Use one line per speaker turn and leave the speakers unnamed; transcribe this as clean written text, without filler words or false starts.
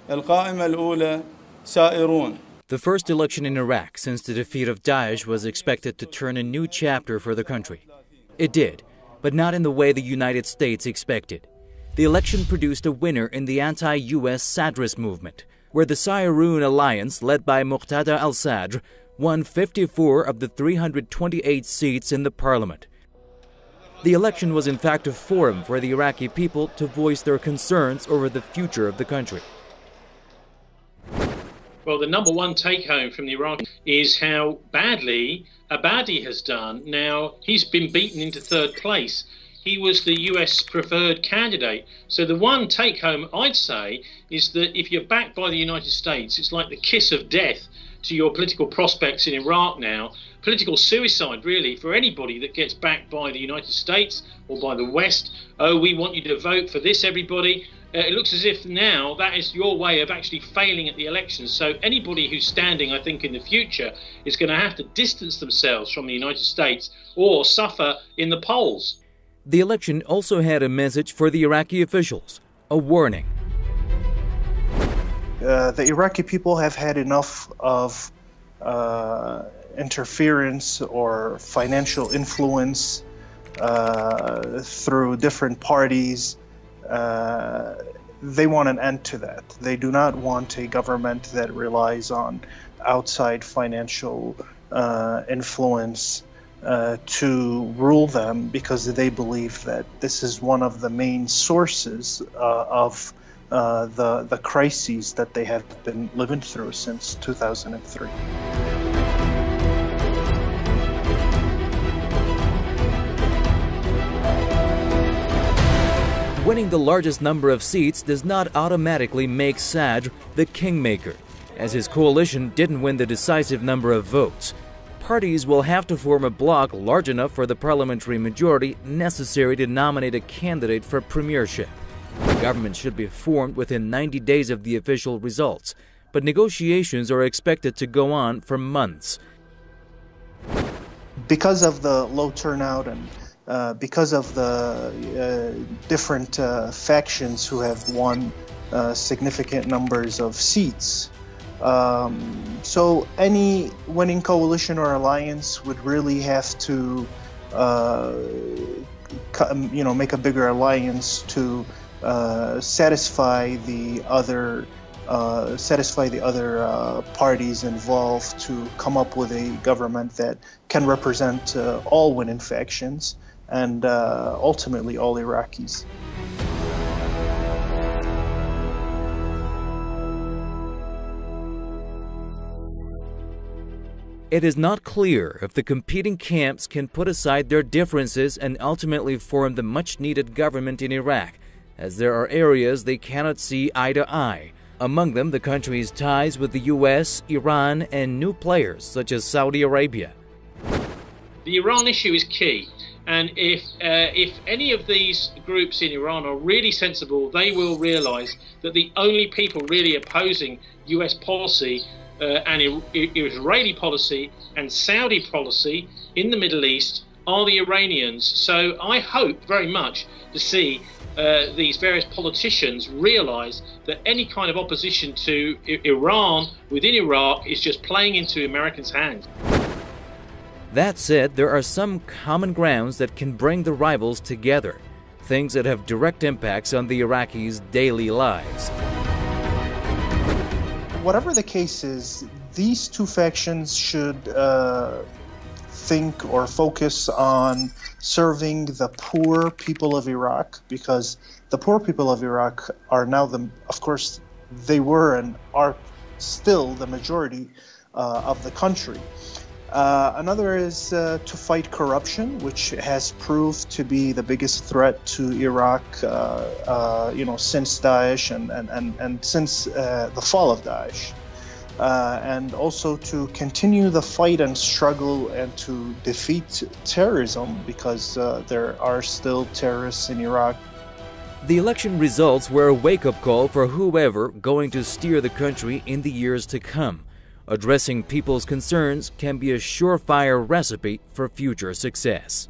القائمة الأولى سائرون.
The first election in Iraq since the defeat of Daesh was expected to turn a new chapter for the country. It did, but not in the way the United States expected. The election produced a winner in the anti-US Sadrist movement, where the Sairun alliance, led by Moqtada al-Sadr, won 54 of the 328 seats in the parliament. The election was in fact a forum for the Iraqi people to voice their concerns over the future of the country.
Well, the number one take-home from the Iraqi is how badly Hadi has done. Now, he's been beaten into third place. He was the US preferred candidate. So the one take-home I'd say is that if you're backed by the United States, it's like the kiss of death to your political prospects in Iraq now. Political suicide, really, for anybody that gets backed by the United States or by the West. Oh, we want you to vote for this, everybody. It looks as if now that is your way of actually failing at the elections. So anybody who's standing, I think, in the future is going to have to distance themselves from the United States or suffer in the polls.
The election also had a message for the Iraqi officials, a warning.
The Iraqi people have had enough of interference or financial influence through different parties. They want an end to that. They do not want a government that relies on outside financial influence to rule them, because they believe that this is one of the main sources of the crises that they have been living through since 2003.
Winning the largest number of seats does not automatically make Sadr the kingmaker, as his coalition didn't win the decisive number of votes. Parties will have to form a bloc large enough for the parliamentary majority necessary to nominate a candidate for premiership. The government should be formed within 90 days of the official results, but negotiations are expected to go on for months.
Because of the low turnout and because of the different factions who have won significant numbers of seats, so any winning coalition or alliance would really have to, make a bigger alliance to satisfy the other parties involved to come up with a government that can represent all winning factions and ultimately all Iraqis.
It is not clear if the competing camps can put aside their differences and ultimately form the much-needed government in Iraq, as there are areas they cannot see eye to eye. Among them, the country's ties with the US, Iran, and new players such as Saudi Arabia.
The Iran issue is key. And if any of these groups in Iran are really sensible, they will realize that the only people really opposing US policy and Israeli policy and Saudi policy in the Middle East are the Iranians. So I hope very much to see these various politicians realize that any kind of opposition to Iran within Iraq is just playing into Americans' hands.
That said, there are some common grounds that can bring the rivals together, things that have direct impacts on the Iraqis' daily lives.
Whatever the case is, these two factions should think or focus on serving the poor people of Iraq, because the poor people of Iraq are now, of course, they were and are still the majority of the country. Another is to fight corruption, which has proved to be the biggest threat to Iraq, since Daesh and since the fall of Daesh. And also to continue the fight and struggle and to defeat terrorism, because there are still terrorists in Iraq.
The election results were a wake-up call for whoever going to steer the country in the years to come. Addressing people's concerns can be a surefire recipe for future success.